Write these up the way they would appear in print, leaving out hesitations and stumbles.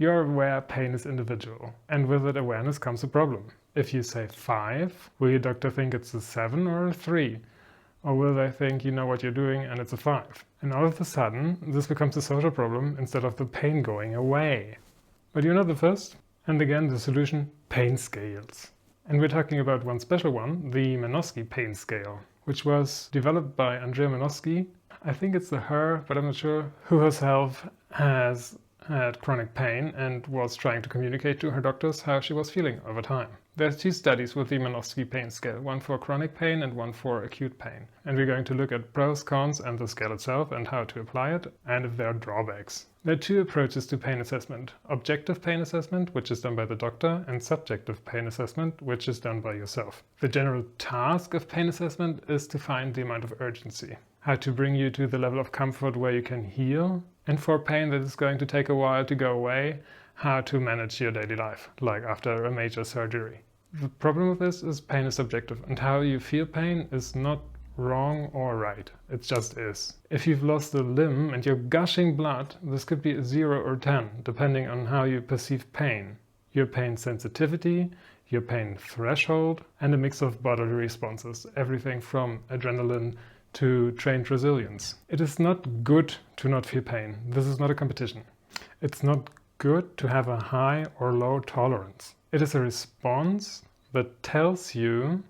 You're aware pain is individual, and with that awareness comes a problem. If you say 5, will your doctor think it's a 7 or a 3? Or will they think you know what you're doing and it's a 5? And all of a sudden, this becomes a social problem instead of the pain going away. But you're not the first. And again, the solution, pain scales. And we're talking about one special one, the Manoski pain scale, which was developed by Andrea Manoski. I think it's her, but I'm not sure, who herself has had chronic pain and was trying to communicate to her doctors how she was feeling over time. There's 2 studies with the Manoski pain scale, one for chronic pain and one for acute pain. And we're going to look at pros, cons, and the scale itself and how to apply it, and if there are drawbacks. There are 2 approaches to pain assessment. Objective pain assessment, which is done by the doctor, and subjective pain assessment, which is done by yourself. The general task of pain assessment is to find the amount of urgency, how to bring you to the level of comfort where you can heal, and for pain that is going to take a while to go away, how to manage your daily life, like after a major surgery. The problem with this is pain is subjective, and how you feel pain is not wrong or right. It just is. If you've lost a limb and you're gushing blood, this could be a 0 or 10, depending on how you perceive pain. Your pain sensitivity, your pain threshold, and a mix of bodily responses, everything from adrenaline to trained resilience. It is not good to not feel pain. This is not a competition. It's not good to have a high or low tolerance. It is a response that tells you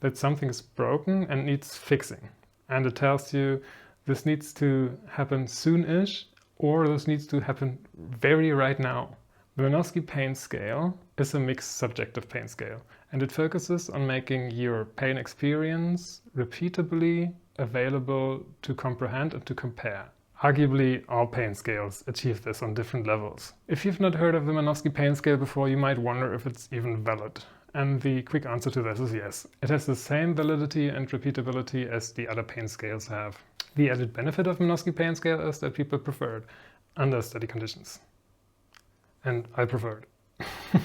that something is broken and needs fixing. And it tells you this needs to happen soon-ish, or this needs to happen very right now. The Manoski pain scale is a mixed subjective pain scale, and it focuses on making your pain experience repeatably available to comprehend and to compare. Arguably, all pain scales achieve this on different levels. If you've not heard of the Manoski pain scale before, you might wonder if it's even valid. And the quick answer to this is yes. It has the same validity and repeatability as the other pain scales have. The added benefit of Manoski pain scale is that people prefer it under study conditions. And I prefer it.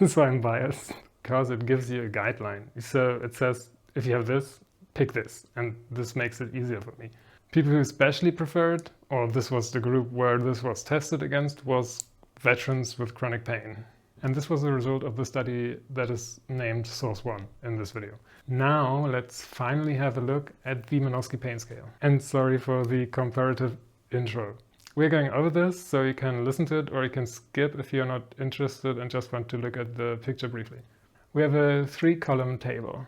So I'm biased, because it gives you a guideline. So it says, if you have this, pick this. And this makes it easier for me. People who especially preferred, or this was the group where this was tested against, was veterans with chronic pain. And this was the result of the study that is named Source 1 in this video. Now let's finally have a look at the Manoski pain scale. And sorry for the comparative intro. We're going over this, so you can listen to it or you can skip if you're not interested and just want to look at the picture briefly. We have a 3-column table.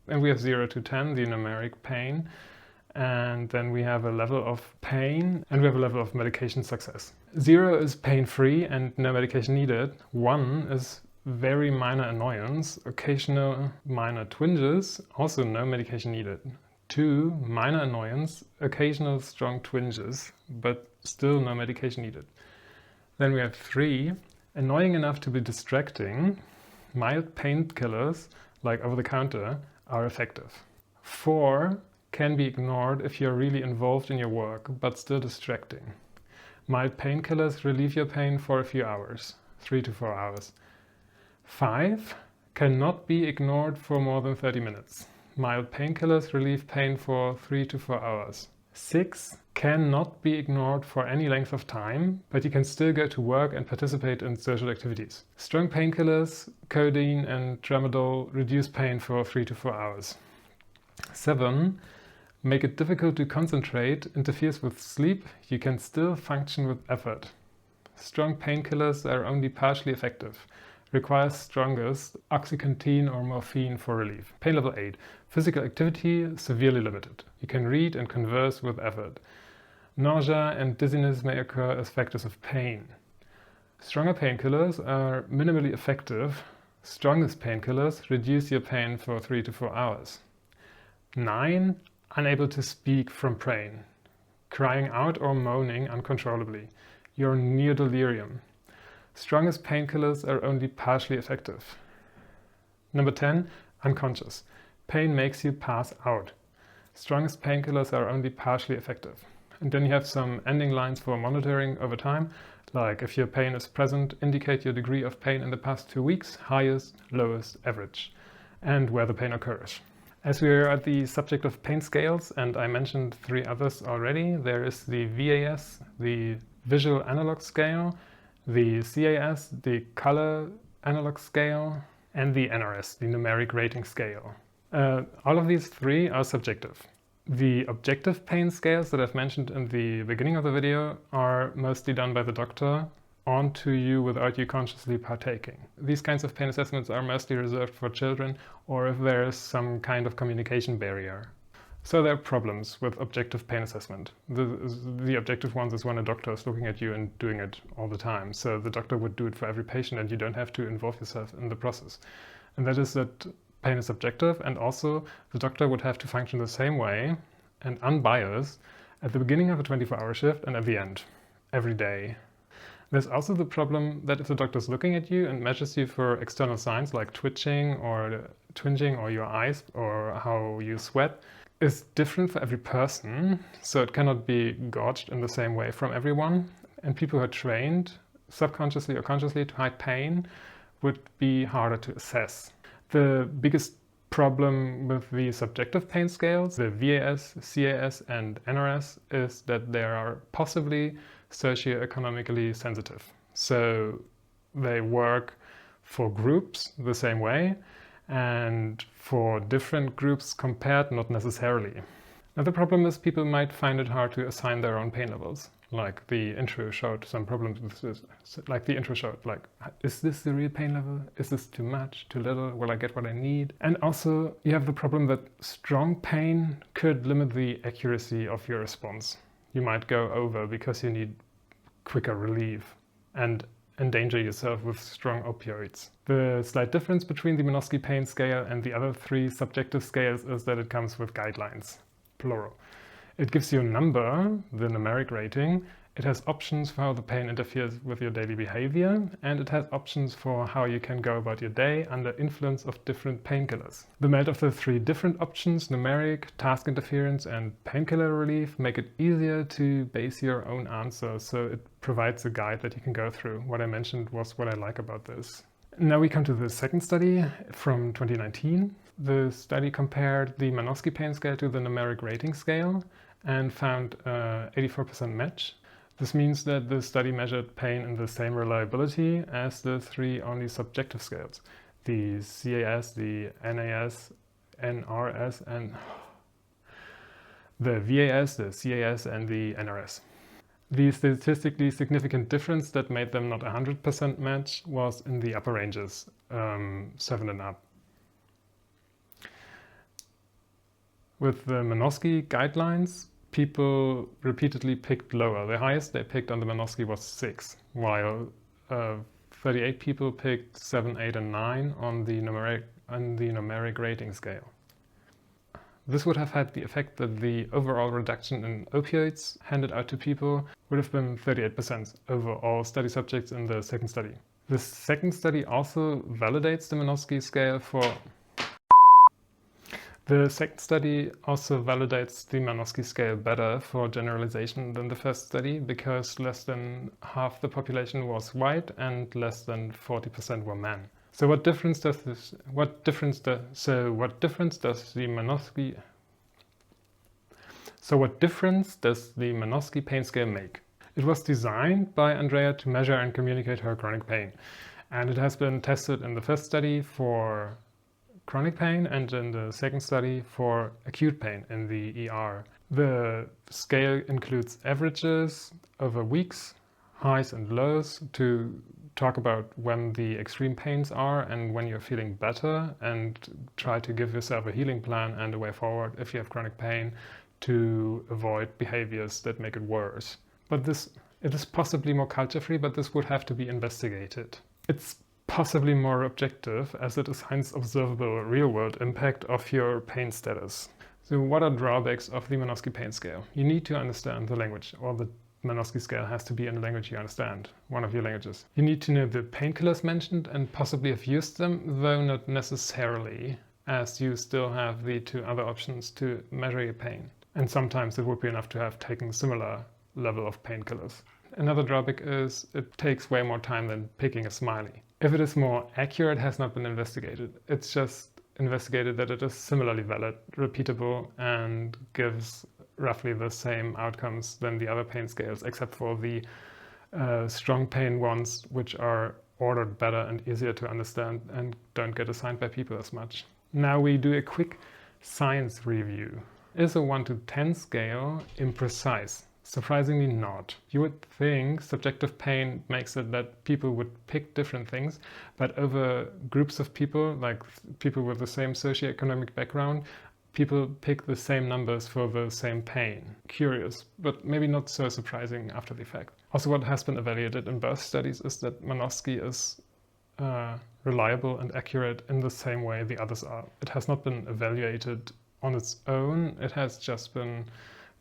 And we have 0 to 10, the numeric pain. And then we have a level of pain, and we have a level of medication success. 0 is pain-free and no medication needed. 1 is very minor annoyance, occasional minor twinges, also no medication needed. 2, minor annoyance, occasional strong twinges, but still no medication needed. Then we have 3, annoying enough to be distracting, mild painkillers, like over-the-counter, are effective. 4 can be ignored if you're really involved in your work, but still distracting. Mild painkillers relieve your pain for a few hours, 3 to 4 hours. 5 cannot be ignored for more than 30 minutes. Mild painkillers relieve pain for 3 to 4 hours. 6 cannot be ignored for any length of time, but you can still go to work and participate in social activities. Strong painkillers, codeine and tramadol, reduce pain for 3 to 4 hours. 7 make it difficult to concentrate, interferes with sleep, you can still function with effort. Strong painkillers are only partially effective. Requires strongest OxyContin or morphine for relief. Pain level 8. Physical activity severely limited. You can read and converse with effort. Nausea and dizziness may occur as factors of pain. Stronger painkillers are minimally effective. Strongest painkillers reduce your pain for 3 to 4 hours. 9. Unable to speak from pain. Crying out or moaning uncontrollably. You're near delirium. Strongest painkillers are only partially effective. Number 10, unconscious. Pain makes you pass out. Strongest painkillers are only partially effective. And then you have some ending lines for monitoring over time, like if your pain is present, indicate your degree of pain in the past 2 weeks, highest, lowest, average, and where the pain occurs. As we are at the subject of pain scales, and I mentioned 3 others already, there is the VAS, the visual analog scale, the CAS, the color analog scale, and the NRS, the numeric rating scale. All of these three are subjective. The objective pain scales that I've mentioned in the beginning of the video are mostly done by the doctor onto you without you consciously partaking. These kinds of pain assessments are mostly reserved for children or if there is some kind of communication barrier. So there are problems with objective pain assessment. The objective ones is when a doctor is looking at you and doing it all the time. So the doctor would do it for every patient and you don't have to involve yourself in the process. And that is that pain is subjective, and also the doctor would have to function the same way and unbiased at the beginning of a 24-hour shift and at the end, every day. There's also the problem that if the doctor is looking at you and measures you for external signs like twitching or twinging or your eyes or how you sweat, is different for every person, so it cannot be gauged in the same way from everyone. And people who are trained subconsciously or consciously to hide pain would be harder to assess. The biggest problem with the subjective pain scales, the VAS, CAS and NRS, is that they are possibly socioeconomically sensitive. So they work for groups the same way and for different groups compared not necessarily. Now the problem is people might find it hard to assign their own pain levels. Like the intro showed some problems with this. Like the intro showed, like, is this the real pain level? Is this too much, too little? Will I get what I need? And also you have the problem that strong pain could limit the accuracy of your response. You might go over because you need quicker relief and endanger yourself with strong opioids. The slight difference between the Manoski pain scale and the other three subjective scales is that it comes with guidelines, plural. It gives you a number, the numeric rating. It has options for how the pain interferes with your daily behavior, and it has options for how you can go about your day under influence of different painkillers. The melt of the three different options, numeric, task interference, and painkiller relief, make it easier to base your own answer, so it provides a guide that you can go through. What I mentioned was what I like about this. Now we come to the second study from 2019. The study compared the Manoski pain scale to the numeric rating scale and found 84% match. This means that the study measured pain in the same reliability as the three only subjective scales, the CAS, the NAS, NRS, and the VAS, the CAS, and the NRS. The statistically significant difference that made them not 100% match was in the upper ranges, 7 and up. With the Manoski guidelines, people repeatedly picked lower. The highest they picked on the Manoski was 6, while 38 people picked 7, 8, and 9 on the numeric rating scale. This would have had the effect that the overall reduction in opioids handed out to people would have been 38% over all study subjects in the second study. The second study also validates the Manoski scale for The second study also validates the Manoski scale better for generalization than the first study, because less than half the population was white and less than 40% were men. So what difference does the Manoski pain scale make? It was designed by Andrea to measure and communicate her chronic pain, and it has been tested in the first study for chronic pain and in the second study for acute pain in the ER. The scale includes averages over weeks, highs and lows, to talk about when the extreme pains are and when you're feeling better, and try to give yourself a healing plan and a way forward if you have chronic pain to avoid behaviors that make it worse. But it is possibly more culture-free, but this would have to be investigated. It's possibly more objective, as it assigns observable real-world impact of your pain status. So what are drawbacks of the Manoski pain scale? You need to understand the language, or the Manoski scale has to be in a language you understand, one of your languages. You need to know the painkillers mentioned and possibly have used them, though not necessarily, as you still have the two other options to measure your pain. And sometimes it would be enough to have taken similar level of painkillers. Another drawback is it takes way more time than picking a smiley. If it is more accurate, has not been investigated. It's just investigated that it is similarly valid, repeatable, and gives roughly the same outcomes than the other pain scales, except for the strong pain ones which are ordered better and easier to understand and don't get assigned by people as much. Now we do a quick science review. Is a 1 to 10 scale imprecise? Surprisingly not. You would think subjective pain makes it that people would pick different things, but over groups of people, like people with the same socioeconomic background, people pick the same numbers for the same pain. Curious, but maybe not so surprising after the fact. Also, what has been evaluated in both studies is that Manoski is reliable and accurate in the same way the others are. It has not been evaluated on its own, it has just been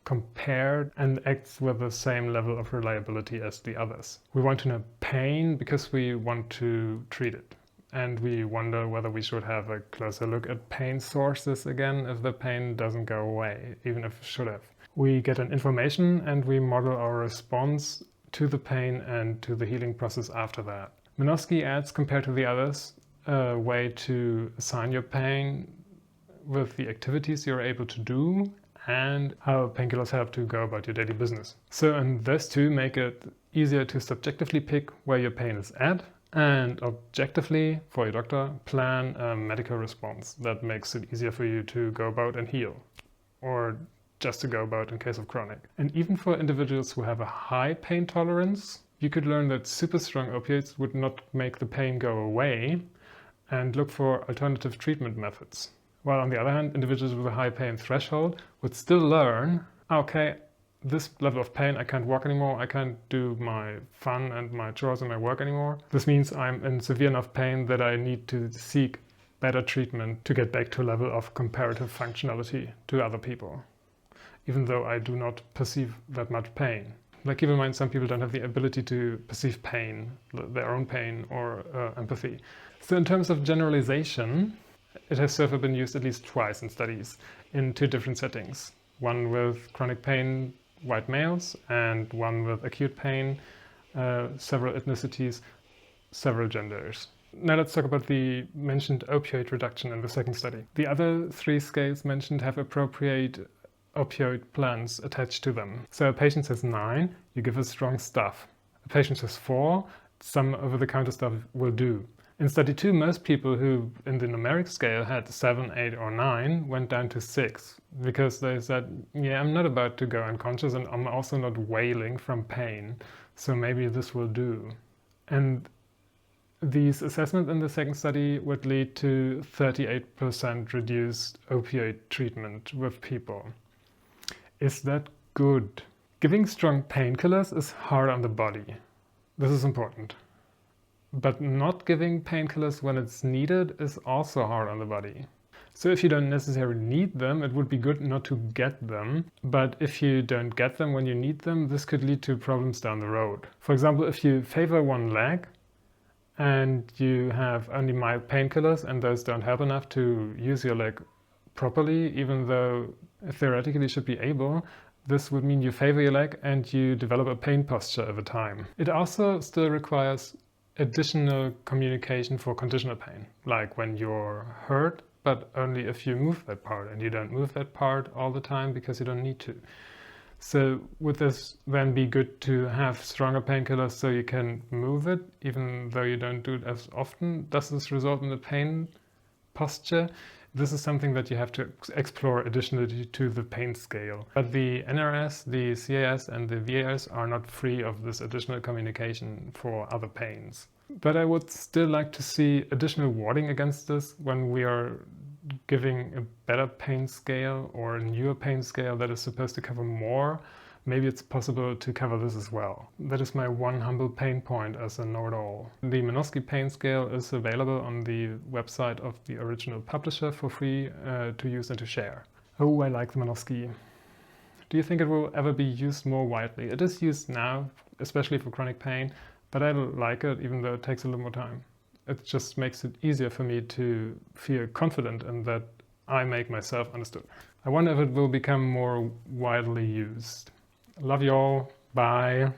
compared and acts with the same level of reliability as the others. We want to know pain because we want to treat it. And we wonder whether we should have a closer look at pain sources again if the pain doesn't go away, even if it should have. We get an information and we model our response to the pain and to the healing process after that. Manoski adds, compared to the others, a way to assign your pain with the activities you're able to do and how painkillers help to go about your daily business. So, and those two make it easier to subjectively pick where your pain is at and objectively, for your doctor, plan a medical response that makes it easier for you to go about and heal, or just to go about in case of chronic. And even for individuals who have a high pain tolerance, you could learn that super strong opioids would not make the pain go away and look for alternative treatment methods. While on the other hand, individuals with a high pain threshold would still learn, okay, this level of pain, I can't walk anymore, I can't do my fun and my chores and my work anymore. This means I'm in severe enough pain that I need to seek better treatment to get back to a level of comparative functionality to other people, even though I do not perceive that much pain. Like, keep in mind, some people don't have the ability to perceive pain, their own pain, or empathy. So in terms of generalization, it has so far been used at least twice in studies in two different settings. One with chronic pain, white males, and one with acute pain, several ethnicities, several genders. Now let's talk about the mentioned opioid reduction in the second study. The other three scales mentioned have appropriate opioid plans attached to them. So a patient has 9, you give us strong stuff. A patient has 4, some over-the-counter stuff will do. In study 2, most people who in the numeric scale had 7, 8 or 9 went down to 6 because they said, yeah, I'm not about to go unconscious and I'm also not wailing from pain, so maybe this will do. And these assessments in the second study would lead to 38% reduced opioid treatment with people. Is that good? Giving strong painkillers is hard on the body. This is important. But not giving painkillers when it's needed is also hard on the body. So if you don't necessarily need them, it would be good not to get them. But if you don't get them when you need them, this could lead to problems down the road. For example, if you favor one leg and you have only mild painkillers and those don't help enough to use your leg properly, even though theoretically you should be able, this would mean you favor your leg and you develop a pain posture over time. It also still requires additional communication for conditional pain, like when you're hurt, but only if you move that part, and you don't move that part all the time because you don't need to. So would this then be good to have stronger painkillers so you can move it, even though you don't do it as often? Does this result in a pain posture? This is something that you have to explore additionally to the pain scale. But the NRS, the CAS and the VAS are not free of this additional communication for other pains. But I would still like to see additional warding against this when we are giving a better pain scale or a newer pain scale that is supposed to cover more. Maybe it's possible to cover this as well. That is my one humble pain point as a know-it-all. The Manoski pain scale is available on the website of the original publisher for free to use and to share. Oh, I like the Manoski. Do you think it will ever be used more widely? It is used now, especially for chronic pain, but I like it even though it takes a little more time. It just makes it easier for me to feel confident in that I make myself understood. I wonder if it will become more widely used. Love you all. Bye.